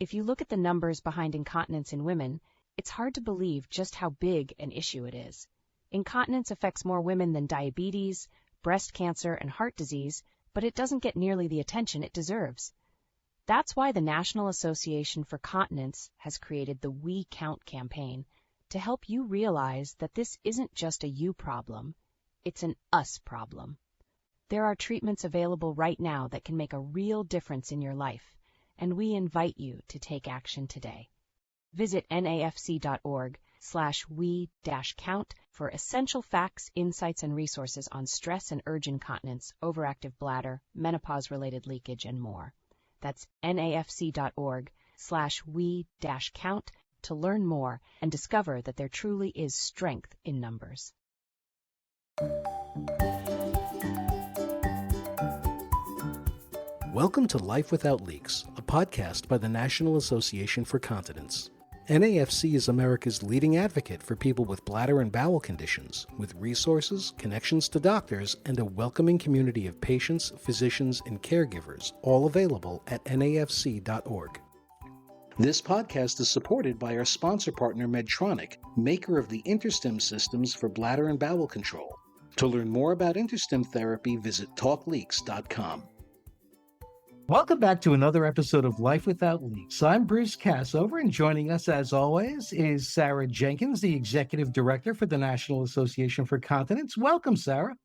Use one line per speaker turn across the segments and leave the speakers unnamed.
If you look at the numbers behind incontinence in women, it's hard to believe just how big an issue it is. Incontinence affects more women than diabetes, breast cancer, and heart disease, but it doesn't get nearly the attention it deserves. That's why the National Association for Continence has created the We Count campaign to help you realize that this isn't just a you problem, it's an us problem. There are treatments available right now that can make a real difference in your life, and we invite you to take action today. Visit nafc.org/we-count for essential facts, insights, and resources on stress and urge incontinence, overactive bladder, menopause-related leakage, and more. That's nafc.org/we-count to learn more and discover that there truly is strength in numbers.
Welcome to Life Without Leaks, a podcast by the National Association for Continence. NAFC is America's leading advocate for people with bladder and bowel conditions, with resources, connections to doctors, and a welcoming community of patients, physicians, and caregivers, all available at nafc.org. This podcast is supported by our sponsor partner Medtronic, maker of the InterStim systems for bladder and bowel control. To learn more about InterStim therapy, visit talkleaks.com.
Welcome back to another episode of Life Without Leaks. I'm Bruce Cassover, and joining us, as always, is Sarah Jenkins, the Executive Director for the National Association for Continence. Welcome, Sarah.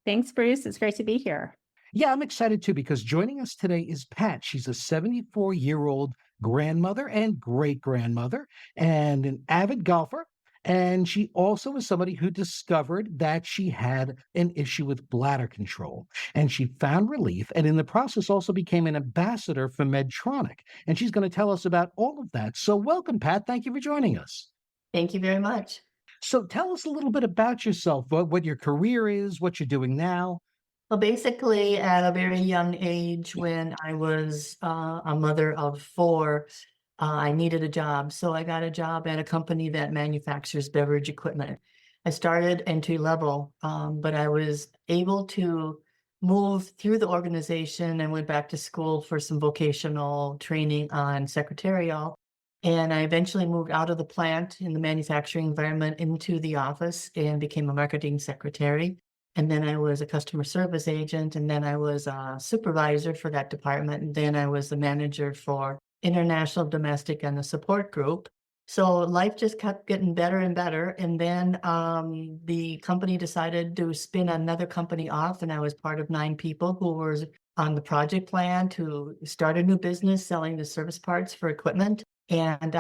Thanks, Bruce. It's great to be here.
Yeah, I'm excited too, because joining us today is Pat. She's a 74-year-old grandmother and great-grandmother and an avid golfer. And she also is somebody who discovered that she had an issue with bladder control. And she found relief, and in the process also became an ambassador for Medtronic. And she's going to tell us about all of that. So welcome, Pat. Thank you for joining us.
Thank you very much.
So tell us a little bit about yourself, what your career is, what you're doing now.
Well, basically, at a very young age, when I was a mother of four, I needed a job. So I got a job at a company that manufactures beverage equipment. I started entry level, but I was able to move through the organization and went back to school for some vocational training on secretarial. And I eventually moved out of the plant in the manufacturing environment into the office and became a marketing secretary. And then I was a customer service agent, and then I was a supervisor for that department. And then I was the manager for international, domestic, and the support group. So life just kept getting better and better. And then the company decided to spin another company off, and I was part of 9 people who were on the project plan to start a new business selling the service parts for equipment. And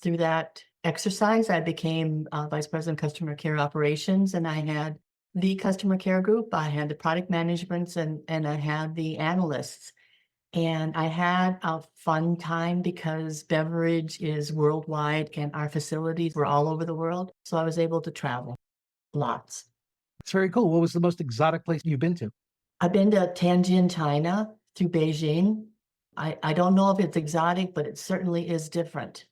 through that exercise, I became Vice President of Customer Care Operations, and I had the customer care group, I had the product managements, and I had the analysts. And I had a fun time because beverage is worldwide and our facilities were all over the world. So I was able to travel lots.
It's very cool. What was the most exotic place you've been to?
I've been to Tianjin, China, through Beijing. I don't know if it's exotic, but it certainly is different.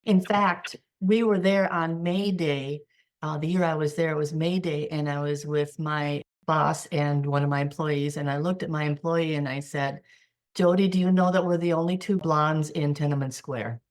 In fact, we were there on May Day. The year I was there, it was May Day, and I was with my boss and one of my employees. And I looked at my employee and I said, Jody, do you know that we're the only 2 blondes in Tenement Square?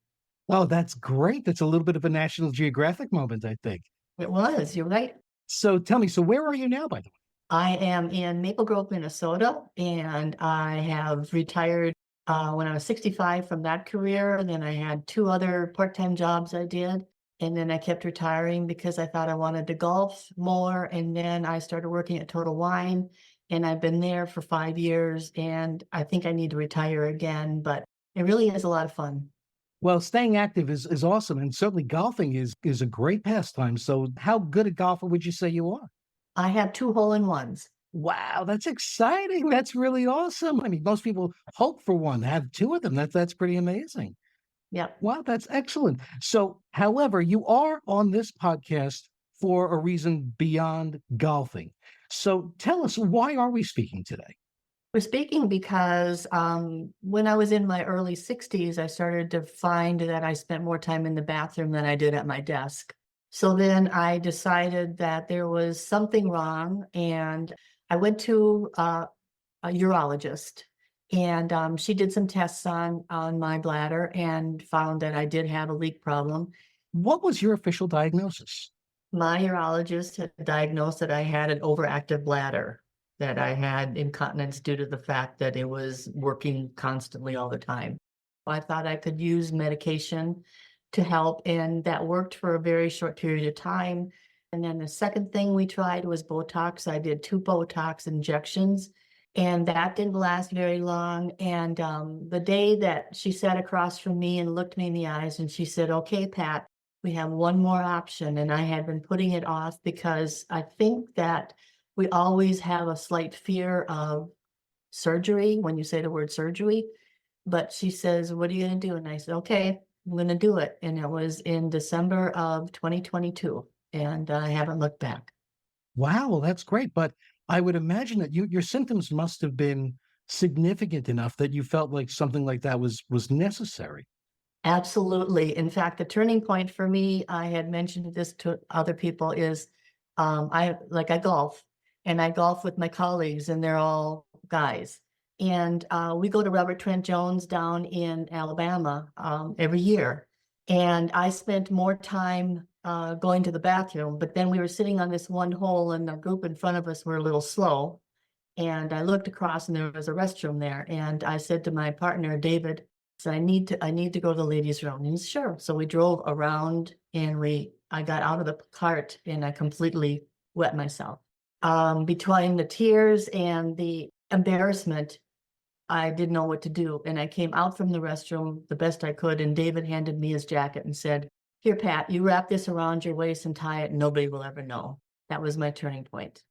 Oh, that's great. That's a little bit of a National Geographic moment, I think.
It was, you're right.
So tell me, so where are you now, by the way?
I am in Maple Grove, Minnesota, and I have retired when I was 65 from that career. And then I had 2 other part-time jobs I did. And then I kept retiring because I thought I wanted to golf more. And then I started working at Total Wine. And I've been there for 5 years, and I think I need to retire again, but it really is a lot of fun.
Well, staying active is awesome, and certainly golfing is a great pastime. So how good a golfer would you say you are?
I have 2 hole-in-ones.
Wow, that's exciting. That's really awesome. I mean, most people hope for one, have 2 of them. That's pretty amazing.
Yep.
Wow, that's excellent. So, however, you are on this podcast for a reason beyond golfing. So tell us, why are we speaking today?
We're speaking because when I was in my early 60s, I started to find that I spent more time in the bathroom than I did at my desk. So then I decided that there was something wrong, and I went to a urologist. And she did some tests on my bladder and found that I did have a leak problem.
What was your official diagnosis?
My urologist had diagnosed that I had an overactive bladder, that I had incontinence due to the fact that it was working constantly all the time. I thought I could use medication to help, and that worked for a very short period of time. And then the second thing we tried was Botox. I did 2 Botox injections, and that didn't last very long. And the day that she sat across from me and looked me in the eyes and she said, "Okay, Pat, we have one more option." And I had been putting it off because I think that we always have a slight fear of surgery when you say the word surgery. But she says, "What are you going to do?" And I said, "Okay, I'm going to do it." And it was in December of 2022. And I haven't looked back.
Wow, well, that's great. But I would imagine that your symptoms must have been significant enough that you felt like something like that was necessary.
Absolutely. In fact, the turning point for me, I had mentioned this to other people, is I golf, and I golf with my colleagues, and they're all guys. And we go to Robert Trent Jones down in Alabama every year. And I spent more time going to the bathroom, but then we were sitting on this one hole, and the group in front of us were a little slow. And I looked across and there was a restroom there. And I said to my partner, David, so I need to go to the ladies' room. And he said, "Sure." So we drove around and I got out of the cart and I completely wet myself. Between the tears and the embarrassment, I didn't know what to do. And I came out from the restroom the best I could. And David handed me his jacket and said, "Here, Pat, you wrap this around your waist and tie it and nobody will ever know." That was my turning point.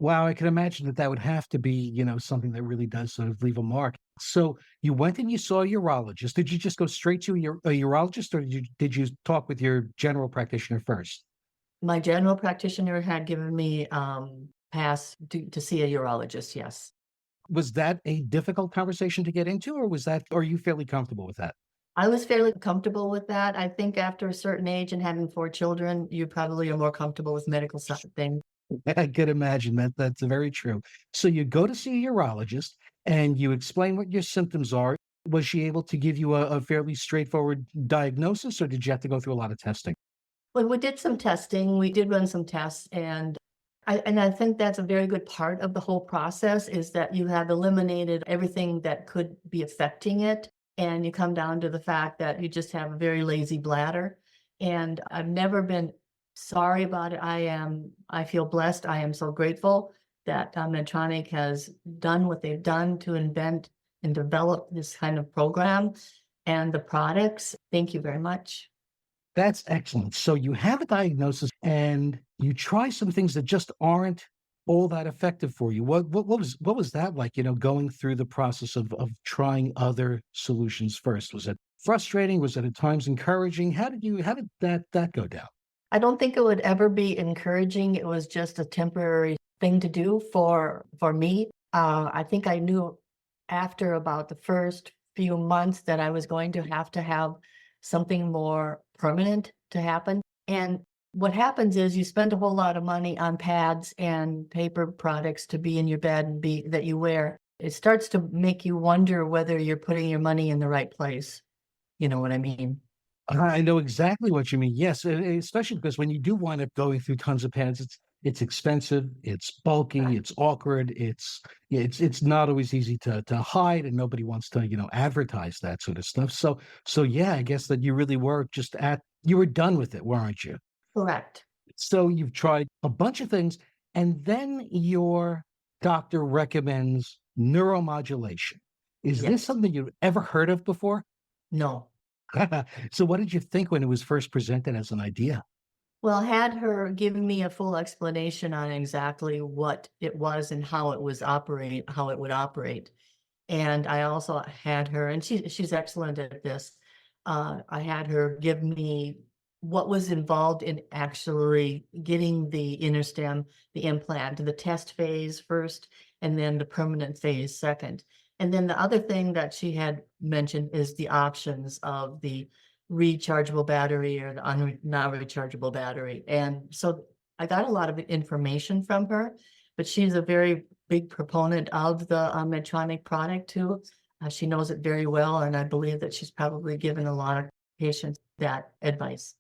Wow, I can imagine that that would have to be, something that really does sort of leave a mark. So you went and you saw a urologist. Did you just go straight to a urologist, or did you talk with your general practitioner first?
My general practitioner had given me pass to see a urologist, yes.
Was that a difficult conversation to get into, or are you fairly comfortable with that?
I was fairly comfortable with that. I think after a certain age and having 4 children, you probably are more comfortable with medical side of things.
I could imagine that's very true. So you go to see a urologist and you explain what your symptoms are. Was she able to give you a fairly straightforward diagnosis, or did you have to go through a lot of testing?
Well, we did some testing. We did run some tests, and I think that's a very good part of the whole process, is that you have eliminated everything that could be affecting it, and you come down to the fact that you just have a very lazy bladder. And I've never been sorry about it. I feel blessed. I am so grateful that Medtronic has done what they've done to invent and develop this kind of program and the products. Thank you very much.
That's excellent. So you have a diagnosis and you try some things that just aren't all that effective for you. What was that like, going through the process of trying other solutions first? Was it frustrating? Was it at times encouraging? How did that go down?
I don't think it would ever be encouraging. It was just a temporary thing to do for me. I think I knew after about the first few months that I was going to have something more permanent to happen. And what happens is you spend a whole lot of money on pads and paper products to be in your bed and that you wear. It starts to make you wonder whether you're putting your money in the right place. You know what I mean?
I know exactly what you mean. Yes, especially because when you do wind up going through tons of pads, it's expensive, it's bulky, it's awkward, it's not always easy to hide, and nobody wants to advertise that sort of stuff. So yeah, I guess that you really were you were done with it, weren't you?
Correct.
So you've tried a bunch of things, and then your doctor recommends neuromodulation. Is this
Yes.
something you've ever heard of before?
No.
So what did you think when it was first presented as an idea?
Well, had her given me a full explanation on exactly what it was and how it would operate. And I also had her, and she's excellent at this. I had her give me what was involved in actually getting the inner stem, the implant, the test phase first, and then the permanent phase second. And then the other thing that she had mentioned is the options of the rechargeable battery or the not rechargeable battery. And so I got a lot of information from her, but she's a very big proponent of the Medtronic product too. She knows it very well, and I believe that she's probably given a lot of patients that advice.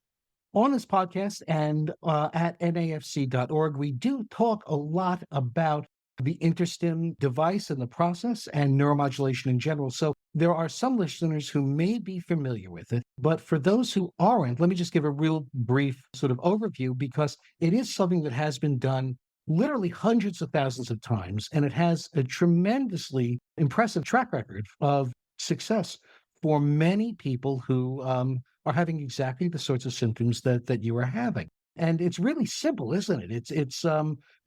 On this podcast and at nafc.org, we do talk a lot about the InterStim device and the process and neuromodulation in general. So there are some listeners who may be familiar with it, but for those who aren't, let me just give a real brief sort of overview, because it is something that has been done literally hundreds of thousands of times, and it has a tremendously impressive track record of success for many people who are having exactly the sorts of symptoms that you are having. And it's really simple, isn't it? It's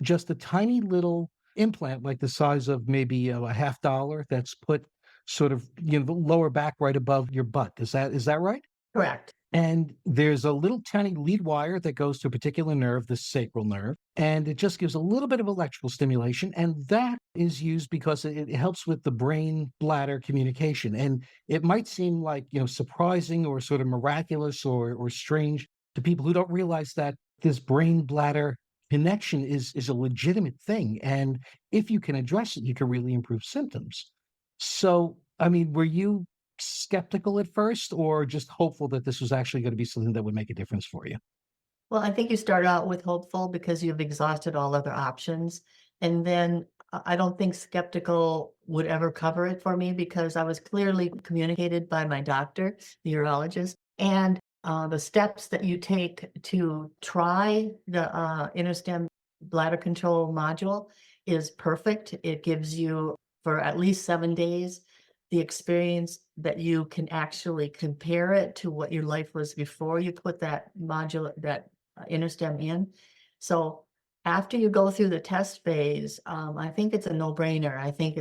just a tiny little implant, like the size of maybe a $50, that's put sort of the lower back right above your butt. Is that right?
Correct.
And there's a little tiny lead wire that goes to a particular nerve, the sacral nerve, and it just gives a little bit of electrical stimulation. And that is used because it helps with the brain bladder communication. And it might seem like, surprising or sort of miraculous or strange to people who don't realize that this brain bladder connection is a legitimate thing. And if you can address it, you can really improve symptoms. So, I mean, were you skeptical at first, or just hopeful that this was actually going to be something that would make a difference for you?
Well, I think you start out with hopeful because you've exhausted all other options. And then I don't think skeptical would ever cover it for me, because I was clearly communicated by my doctor, the urologist, and the steps that you take to try the InterStim bladder control module is perfect. It gives you, for at least 7 days, the experience that you can actually compare it to what your life was before you put that InterStim in. So after you go through the test phase, I think it's a no-brainer. I think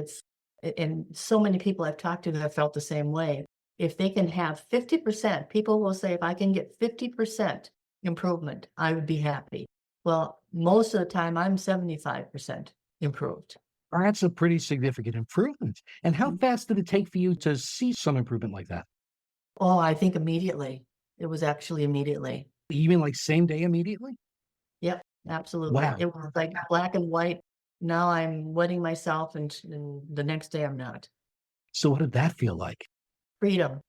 and so many people I've talked to that have felt the same way. If they can have 50%, people will say, if I can get 50% improvement, I would be happy. Well, most of the time I'm 75% improved.
That's a pretty significant improvement. And how fast did it take for you to see some improvement like that?
Oh, I think immediately. It was actually immediately.
You mean like same day immediately?
Yep, absolutely.
Wow.
It was like black and white. Now I'm wetting myself, and the next day I'm not.
So what did that feel like?
Freedom.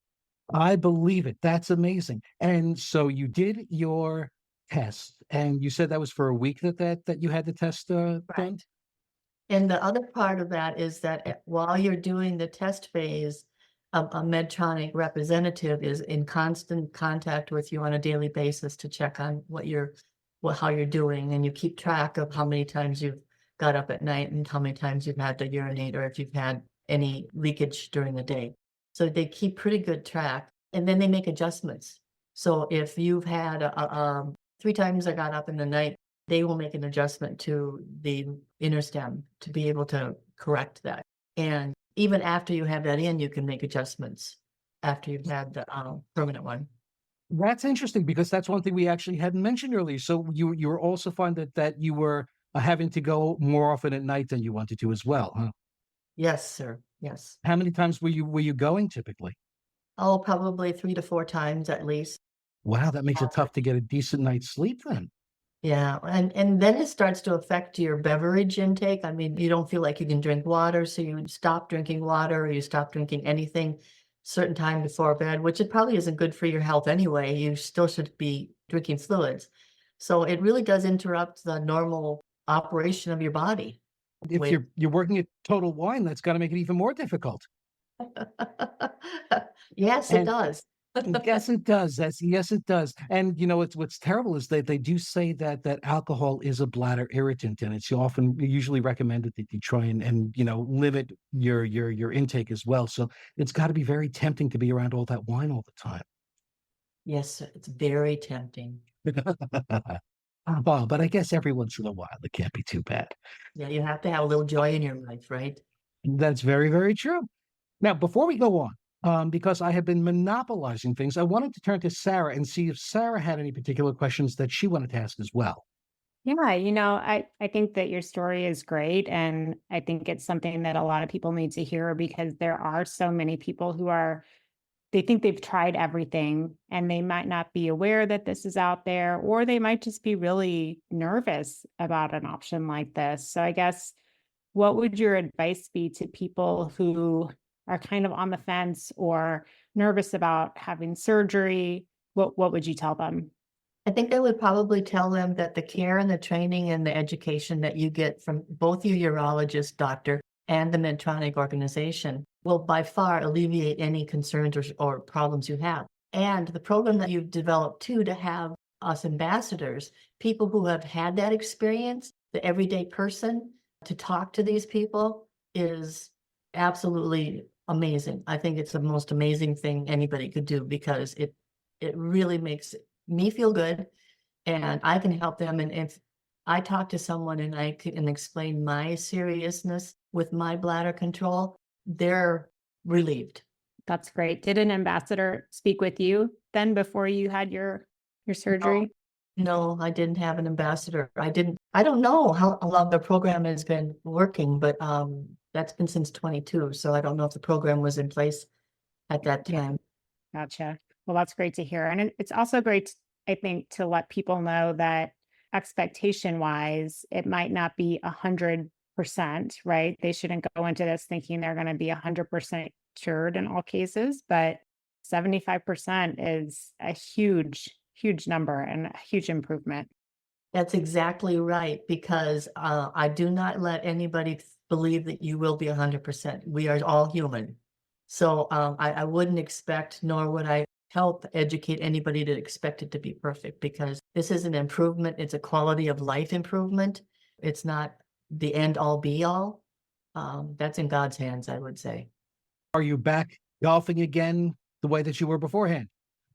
I believe it. That's amazing. And so you did your test, and you said that was for a week that you had the test done?
Right. And the other part of that is that while you're doing the test phase, a Medtronic representative is in constant contact with you on a daily basis to check on how you're doing, and you keep track of how many times you've got up at night and how many times you've had to urinate, or if you've had any leakage during the day. So they keep pretty good track, and then they make adjustments. So if you've had 3 times I got up in the night, they will make an adjustment to the InterStim to be able to correct that. And even after you have that in, you can make adjustments after you've had the permanent one.
That's interesting, because that's one thing we actually hadn't mentioned earlier. So you were also finding that you were having to go more often at night than you wanted to as well, huh?
Yes, sir. Yes.
How many times were you going typically?
Oh, probably 3 to 4 times at least.
Wow, that makes it tough to get a decent night's sleep then.
Yeah, and then it starts to affect your beverage intake. I mean, you don't feel like you can drink water, so you stop drinking water, or you stop drinking anything certain time before bed, which it probably isn't good for your health anyway. You still should be drinking fluids. So it really does interrupt the normal operation of your body.
If
Wait.
you're working at Total Wine, that's got to make it even more difficult.
Yes, it
And
does.
yes, it does. Yes, it does. And what's terrible is they do say that alcohol is a bladder irritant, and it's usually recommended that you try and limit your intake as well. So it's got to be very tempting to be around all that wine all the time.
Yes, sir, it's very tempting.
Well, but I guess every once in a while it can't be too bad.
Yeah, you have to have a little joy in your life, right?
That's very, very true. Now, before we go on, because I have been monopolizing things, I wanted to turn to Sarah and see if Sarah had any particular questions that she wanted to ask as well.
Yeah, I think that your story is great. And I think it's something that a lot of people need to hear, because there are so many people who they think they've tried everything, and they might not be aware that this is out there, or they might just be really nervous about an option like this. So I guess, what would your advice be to people who are kind of on the fence or nervous about having surgery, what would you tell them?
I think I would probably tell them that the care and the training and the education that you get from both your urologist, doctor, and the Medtronic organization will by far alleviate any concerns or problems you have. And the program that you've developed too, to have us ambassadors, people who have had that experience, the everyday person, to talk to these people is absolutely amazing. I think it's the most amazing thing anybody could do because it really makes me feel good and I can help them. And if I talk to someone and I can explain my seriousness with my bladder control, they're relieved.
That's great. Did an ambassador speak with you then before you had your surgery?
No, I didn't have an ambassador. I don't know how long the program has been working, but that's been since 22. So I don't know if the program was in place at that time.
Gotcha. Well, that's great to hear. And it's also great, I think, to let people know that expectation wise, it might not be 100%, right? They shouldn't go into this thinking they're going to be 100% cured in all cases, but 75% is a huge number and a huge improvement.
That's exactly right, because I do not let anybody believe that you will be 100%. We are all human. So I wouldn't expect, nor would I help educate anybody to expect it to be perfect, because this is an improvement. It's a quality of life improvement. It's not the end all be all. That's in God's hands, I would say.
Are you back golfing again the way that you were beforehand?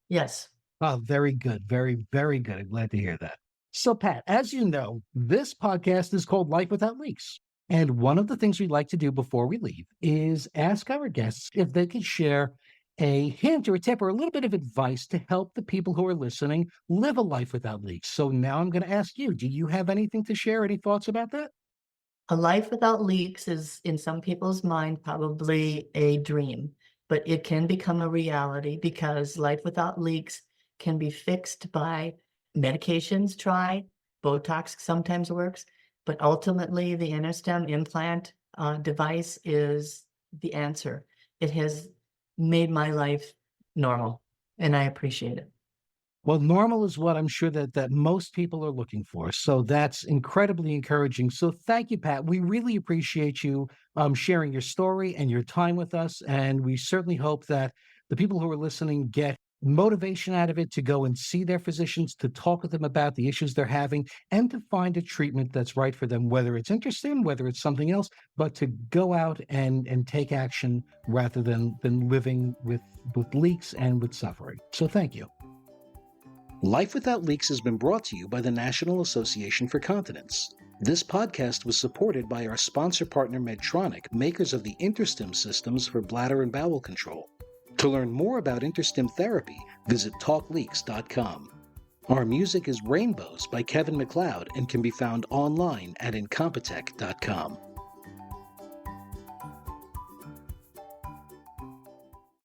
Yes.
Oh, very good. Very, very good. I'm glad to hear that. So, Pat, as you know, this podcast is called Life Without Leaks. And one of the things we like to do before we leave is ask our guests if they could share a hint or a tip or a little bit of advice to help the people who are listening live a life without leaks. So now I'm going to ask you, do you have anything to share? Any thoughts about that?
A life without leaks is, in some people's mind, probably a dream, but it can become a reality because life without leaks can be fixed by medications. Botox sometimes works, but ultimately the InterStem implant device is the answer. It has made my life normal, and I appreciate it.
Well, normal is what I'm sure that most people are looking for. So that's incredibly encouraging. So thank you, Pat. We really appreciate you sharing your story and your time with us. And we certainly hope that the people who are listening get motivation out of it to go and see their physicians, to talk with them about the issues they're having, and to find a treatment that's right for them, whether it's interesting, whether it's something else, but to go out and take action rather than living with leaks and with suffering. So thank you.
Life Without Leaks has been brought to you by the National Association for Continence. This podcast was supported by our sponsor partner Medtronic, makers of the InterStim systems for bladder and bowel control. To learn more about InterStim therapy, visit talkleaks.com. Our music is Rainbows by Kevin MacLeod and can be found online at incompetech.com.